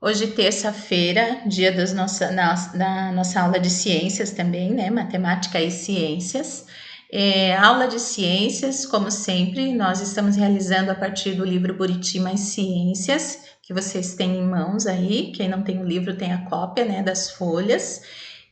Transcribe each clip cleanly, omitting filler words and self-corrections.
Hoje, terça-feira, dia da nossa aula de ciências também, né? Matemática e ciências. Aula de ciências, como sempre, nós estamos realizando a partir do livro Buriti Mais Ciências, que vocês têm em mãos aí. Quem não tem o livro tem a cópia, né, das folhas.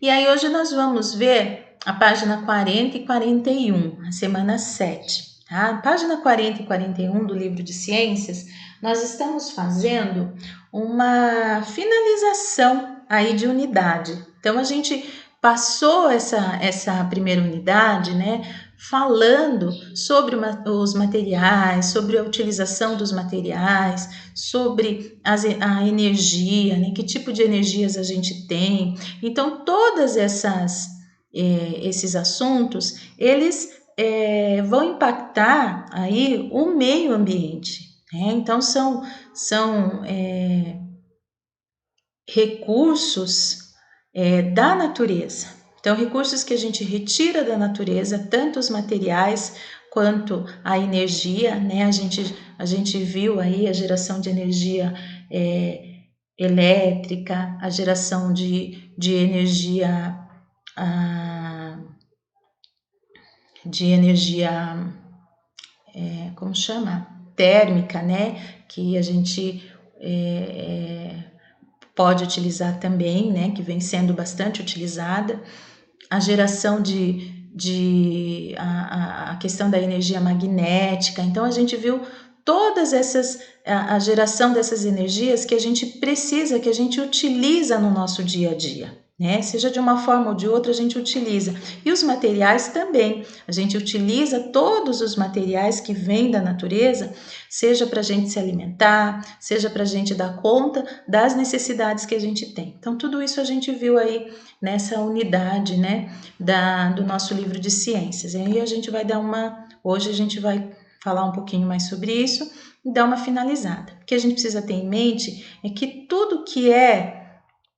E aí, hoje nós vamos ver a página 40 e 41, a semana 7. Tá? Página 40 e 41 do livro de ciências, nós estamos fazendo uma finalização aí de unidade. Então, a gente passou essa primeira unidade, né, falando sobre os materiais, sobre a utilização dos materiais, sobre a energia, né, que tipo de energias a gente tem. Então, todas esses assuntos, eles vão impactar aí o meio ambiente. Né? Então, são recursos da natureza. Então, recursos que a gente retira da natureza, tanto os materiais quanto a energia, né? A gente viu aí a geração de energia elétrica, a geração de energia, de energia, como chama? Térmica, né? Que a gente pode utilizar também, né, que vem sendo bastante utilizada, a geração a questão da energia magnética. Então, a gente viu todas a geração dessas energias que a gente precisa, que a gente utiliza no nosso dia a dia. Né? Seja de uma forma ou de outra, a gente utiliza. E os materiais também. A gente utiliza todos os materiais que vêm da natureza, seja para a gente se alimentar, seja para a gente dar conta das necessidades que a gente tem. Então, tudo isso a gente viu aí nessa unidade, né, do nosso livro de ciências. E aí a gente vai hoje a gente vai falar um pouquinho mais sobre isso e dar uma finalizada. O que a gente precisa ter em mente é que tudo que é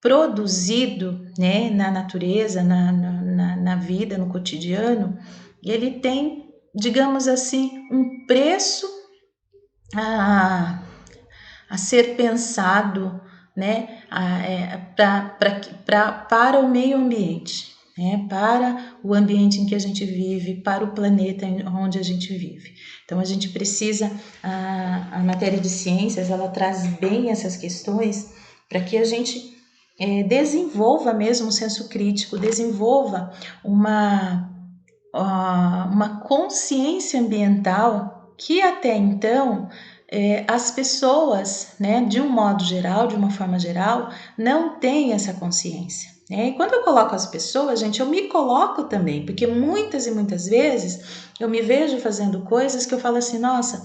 produzido, né, na natureza, na vida, no cotidiano, ele tem, digamos assim, um preço a ser pensado, né, para o meio ambiente, né, para o ambiente em que a gente vive, para o planeta onde a gente vive. Então, a gente precisa, a matéria de ciências, ela traz bem essas questões para que a gente desenvolva mesmo o senso crítico, desenvolva uma consciência ambiental que até então as pessoas, né, de um modo geral, de uma forma geral, não têm essa consciência. Né? E quando eu coloco as pessoas, gente, eu me coloco também, porque muitas e muitas vezes eu me vejo fazendo coisas que eu falo assim, nossa,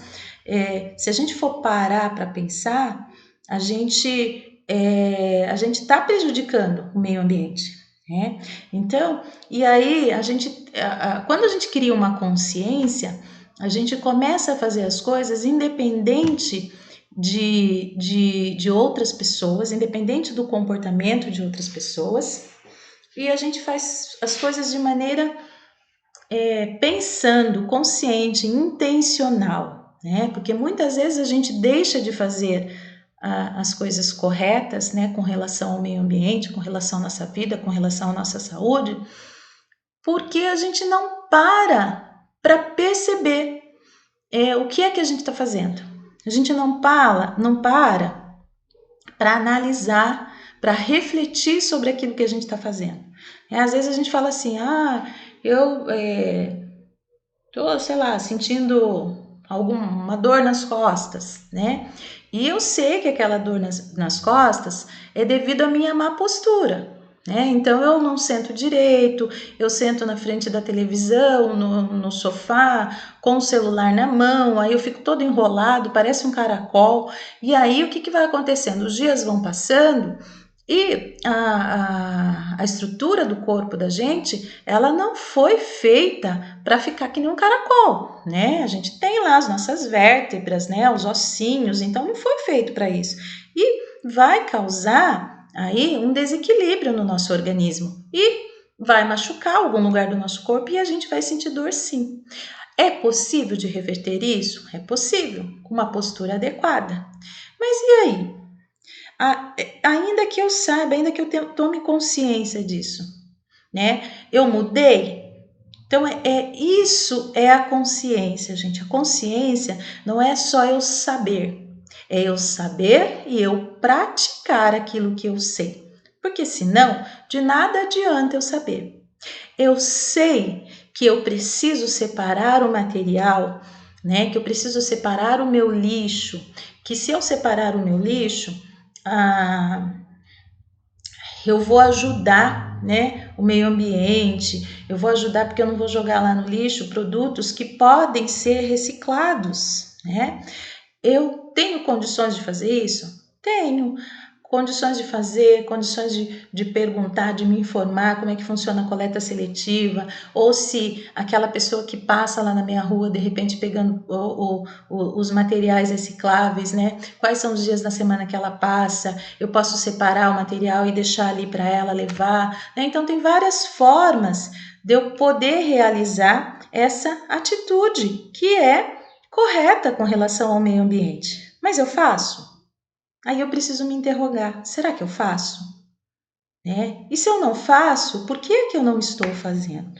se a gente for parar para pensar, a gente está prejudicando o meio ambiente. Né? Então, e aí quando a gente cria uma consciência, a gente começa a fazer as coisas independente de outras pessoas, independente do comportamento de outras pessoas, e a gente faz as coisas de maneira pensando, consciente, intencional, né? Porque muitas vezes a gente deixa de fazer as coisas corretas, né, com relação ao meio ambiente, com relação à nossa vida, com relação à nossa saúde, porque a gente não para perceber o que é que a gente está fazendo. A gente não para analisar, para refletir sobre aquilo que a gente está fazendo. Às vezes a gente fala assim, eu tô, sei lá, sentindo alguma dor nas costas, né? E eu sei que aquela dor nas costas é devido à minha má postura, né? Então eu não sento direito, eu sento na frente da televisão, no sofá, com o celular na mão, aí eu fico todo enrolado, parece um caracol. E aí o que vai acontecendo? Os dias vão passando e a estrutura do corpo da gente, ela não foi feita para ficar que nem um caracol, né? A gente tem lá as nossas vértebras, né? Os ossinhos, então não foi feito para isso. E vai causar aí um desequilíbrio no nosso organismo e vai machucar algum lugar do nosso corpo e a gente vai sentir dor sim. É possível de reverter isso? É possível, com uma postura adequada. Mas e aí? Ainda que eu saiba, ainda que eu tome consciência disso, né? Eu mudei. Então, isso é a consciência, gente. A consciência não é só eu saber, é eu saber e eu praticar aquilo que eu sei. Porque senão, de nada adianta eu saber. Eu sei que eu preciso separar o material, né? Que eu preciso separar o meu lixo, que se eu separar o meu lixo, eu vou ajudar, né, o meio ambiente, eu vou ajudar porque eu não vou jogar lá no lixo produtos que podem ser reciclados, né? Eu tenho condições de fazer isso? Tenho condições de fazer, condições de perguntar, de me informar como é que funciona a coleta seletiva, ou se aquela pessoa que passa lá na minha rua, de repente pegando os materiais recicláveis, né? Quais são os dias da semana que ela passa, eu posso separar o material e deixar ali para ela levar, né? Então tem várias formas de eu poder realizar essa atitude que é correta com relação ao meio ambiente. Mas eu faço? Aí eu preciso me interrogar: será que eu faço? Né? E se eu não faço, por que é que eu não estou fazendo?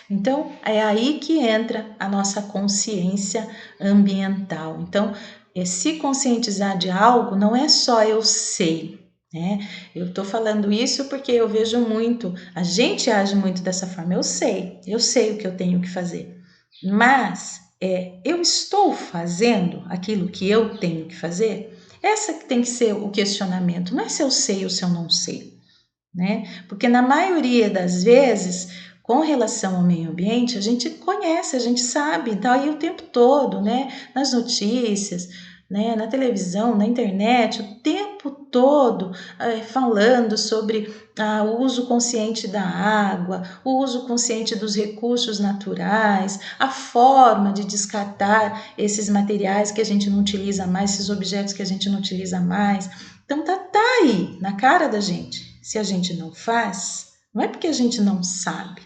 Então, é aí que entra a nossa consciência ambiental. Então, se conscientizar de algo não é só eu sei, né? Eu estou falando isso porque eu vejo muito, a gente age muito dessa forma. Eu sei o que eu tenho que fazer, mas eu estou fazendo aquilo que eu tenho que fazer? Essa que tem que ser o questionamento, não é se eu sei ou se eu não sei, né? Porque na maioria das vezes, com relação ao meio ambiente, a gente conhece, a gente sabe, tá aí o tempo todo, né? Nas notícias, né? Na televisão, na internet, o tempo todo falando sobre o uso consciente da água, o uso consciente dos recursos naturais, a forma de descartar esses materiais que a gente não utiliza mais, esses objetos que a gente não utiliza mais. Então tá aí, na cara da gente. Se a gente não faz, não é porque a gente não sabe,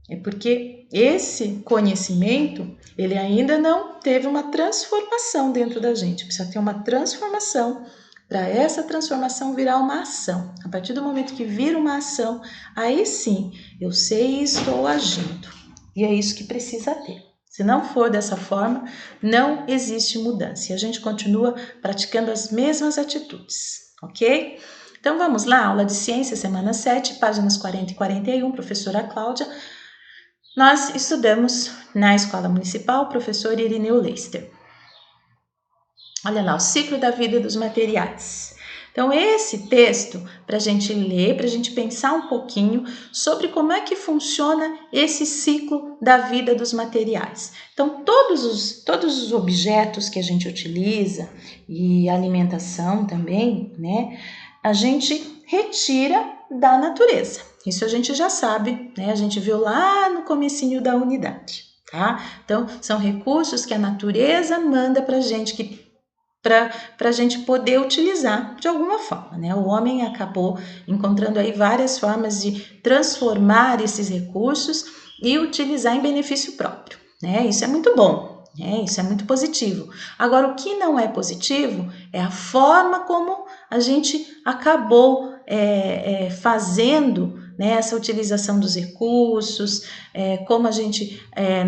é porque esse conhecimento, ele ainda não teve uma transformação dentro da gente. Precisa ter uma transformação para essa transformação virar uma ação. A partir do momento que vira uma ação, aí sim, eu sei e estou agindo. E é isso que precisa ter. Se não for dessa forma, não existe mudança. E a gente continua praticando as mesmas atitudes, ok? Então vamos lá, aula de ciência, semana 7, páginas 40 e 41, professora Cláudia. Nós estudamos na Escola Municipal, professor Irineu Leister. Olha lá, o ciclo da vida dos materiais. Então, esse texto, para a gente ler, para a gente pensar um pouquinho sobre como é que funciona esse ciclo da vida dos materiais. Então, todos os objetos que a gente utiliza, e alimentação também, né, a gente retira da natureza. Isso a gente já sabe, né? A gente viu lá no comecinho da unidade, tá? Então, são recursos que a natureza manda para a gente poder utilizar de alguma forma, né? O homem acabou encontrando aí várias formas de transformar esses recursos e utilizar em benefício próprio, né? Isso é muito bom, né? Isso é muito positivo. Agora, o que não é positivo é a forma como a gente acabou fazendo, né, essa utilização dos recursos, como a gente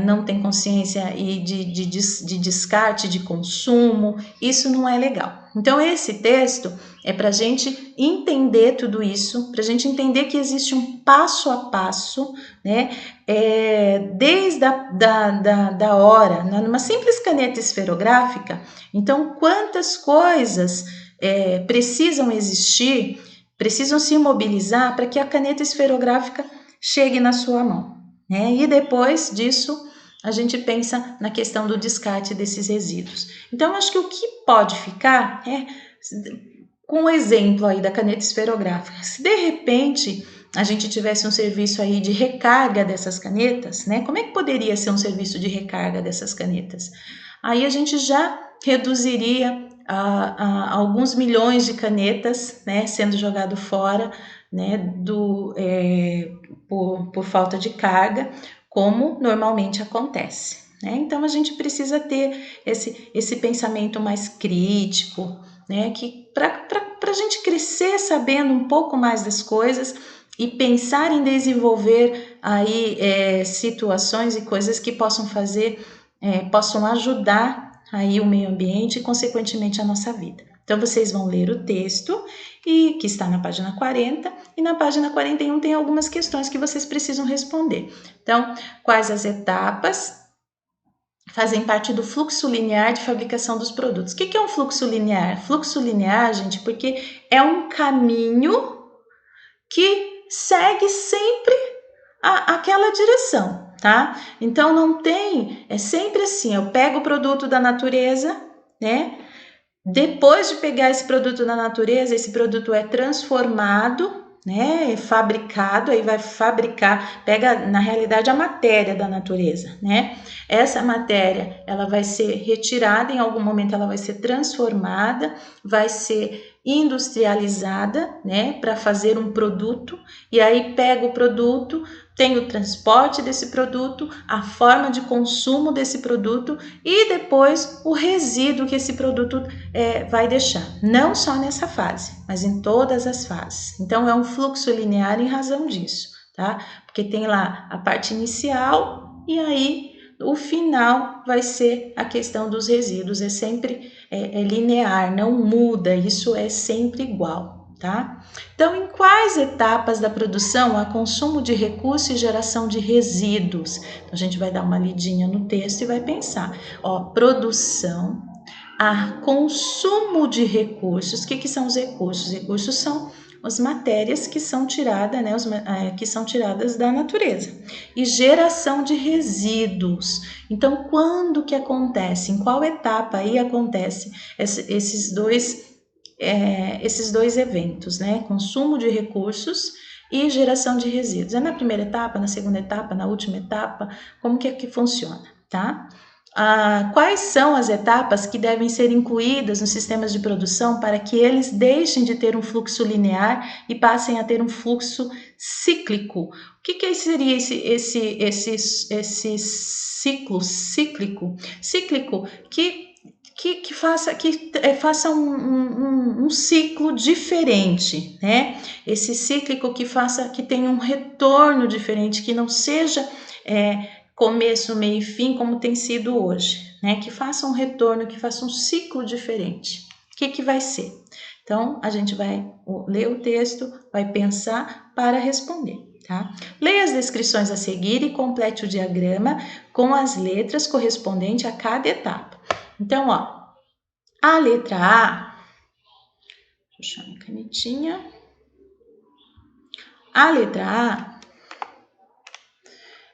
não tem consciência de descarte, de consumo, isso não é legal. Então, esse texto é para a gente entender tudo isso, para a gente entender que existe um passo a passo, né, desde da hora, numa simples caneta esferográfica. Então, quantas coisas precisam existir, precisam se mobilizar para que a caneta esferográfica chegue na sua mão, né? E depois disso, a gente pensa na questão do descarte desses resíduos. Então, acho que o que pode ficar com o exemplo aí da caneta esferográfica. Se de repente a gente tivesse um serviço aí de recarga dessas canetas, né? Como é que poderia ser um serviço de recarga dessas canetas? Aí a gente já reduziria alguns milhões de canetas, né, sendo jogado fora, né, por falta de carga, como normalmente acontece, né? Então a gente precisa ter esse pensamento mais crítico, né? Que para a gente crescer sabendo um pouco mais das coisas e pensar em desenvolver aí situações e coisas que possam fazer, possam ajudar aí o meio ambiente e consequentemente a nossa vida. Então vocês vão ler o texto e que está na página 40 e na página 41 tem algumas questões que vocês precisam responder. Então, quais as etapas fazem parte do fluxo linear de fabricação dos produtos? O que é um fluxo linear? Fluxo linear, gente, porque é um caminho que segue sempre aquela direção, tá? Então não tem, é sempre assim, eu pego o produto da natureza, né? Depois de pegar esse produto da natureza, esse produto é transformado, né? É fabricado, aí vai fabricar, pega na realidade a matéria da natureza, né? Essa matéria, ela vai ser retirada, em algum momento ela vai ser transformada, vai ser industrializada, né, para fazer um produto, e aí pega o produto, tem o transporte desse produto, a forma de consumo desse produto e depois o resíduo que esse produto vai deixar. Não só nessa fase, mas em todas as fases. Então é um fluxo linear em razão disso, tá? Porque tem lá a parte inicial e aí o final vai ser a questão dos resíduos. É sempre linear, não muda, isso é sempre igual, tá? Então, em quais etapas da produção há consumo de recursos e geração de resíduos? Então, a gente vai dar uma lidinha no texto e vai pensar. Ó, produção, há consumo de recursos. O que são os recursos? Os recursos são as matérias que são tiradas, né, que são tiradas da natureza. E geração de resíduos. Então, quando que acontece? Em qual etapa aí acontece esses dois eventos, né? Consumo de recursos e geração de resíduos. É na primeira etapa, na segunda etapa, na última etapa? Como que é que funciona, tá? Quais são as etapas que devem ser incluídas nos sistemas de produção para que eles deixem de ter um fluxo linear e passem a ter um fluxo cíclico? O que seria esse ciclo cíclico? Cíclico que faça um ciclo diferente, né? Esse cíclico que tenha um retorno diferente, que não seja começo, meio e fim, como tem sido hoje, né? Que faça um retorno, que faça um ciclo diferente. O que vai ser? Então, a gente vai ler o texto, vai pensar para responder, tá? Leia as descrições a seguir e complete o diagrama com as letras correspondentes a cada etapa. Então, ó, a letra A, deixa eu achar minha canetinha. A letra A,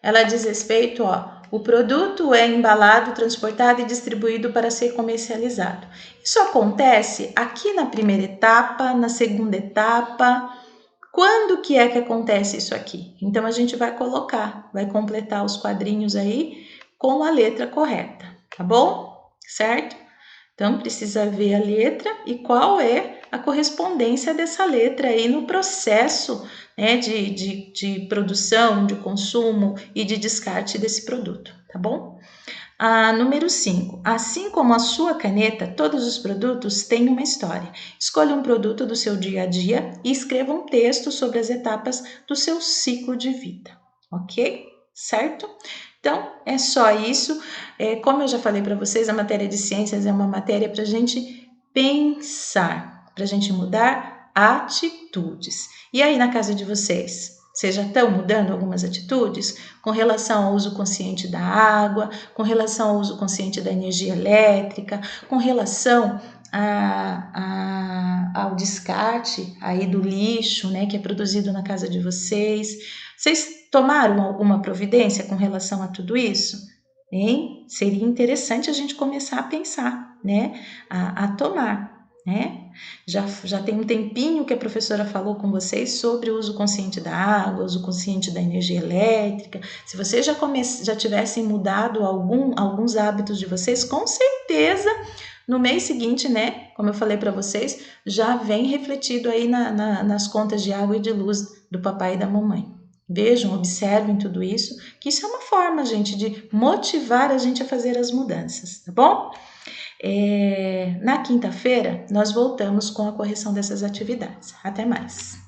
ela diz respeito, ó, o produto é embalado, transportado e distribuído para ser comercializado. Isso acontece aqui na primeira etapa, na segunda etapa. Quando que é que acontece isso aqui? Então, a gente vai colocar, vai completar os quadrinhos aí com a letra correta, tá bom? Certo? Então, precisa ver a letra e qual é a correspondência dessa letra aí no processo, né, de produção, de consumo e de descarte desse produto, tá bom? Número 5. Assim como a sua caneta, todos os produtos têm uma história. Escolha um produto do seu dia a dia e escreva um texto sobre as etapas do seu ciclo de vida, ok? Certo? Então, é só isso. Como eu já falei para vocês, a matéria de ciências é uma matéria para a gente pensar, para a gente mudar atitudes. E aí, na casa de vocês? Vocês já estão mudando algumas atitudes com relação ao uso consciente da água, com relação ao uso consciente da energia elétrica, com relação ao descarte aí do lixo, né, que é produzido na casa de vocês. Vocês tomaram alguma providência com relação a tudo isso? Hein? Seria interessante a gente começar a pensar, né, a tomar, né? Já tem um tempinho que a professora falou com vocês sobre o uso consciente da água, uso consciente da energia elétrica. Se vocês já tivessem mudado alguns hábitos de vocês, com certeza no mês seguinte, né, como eu falei para vocês, já vem refletido aí nas contas de água e de luz do papai e da mamãe. Vejam, observem tudo isso, que isso é uma forma, gente, de motivar a gente a fazer as mudanças, tá bom? Na quinta-feira, nós voltamos com a correção dessas atividades. Até mais!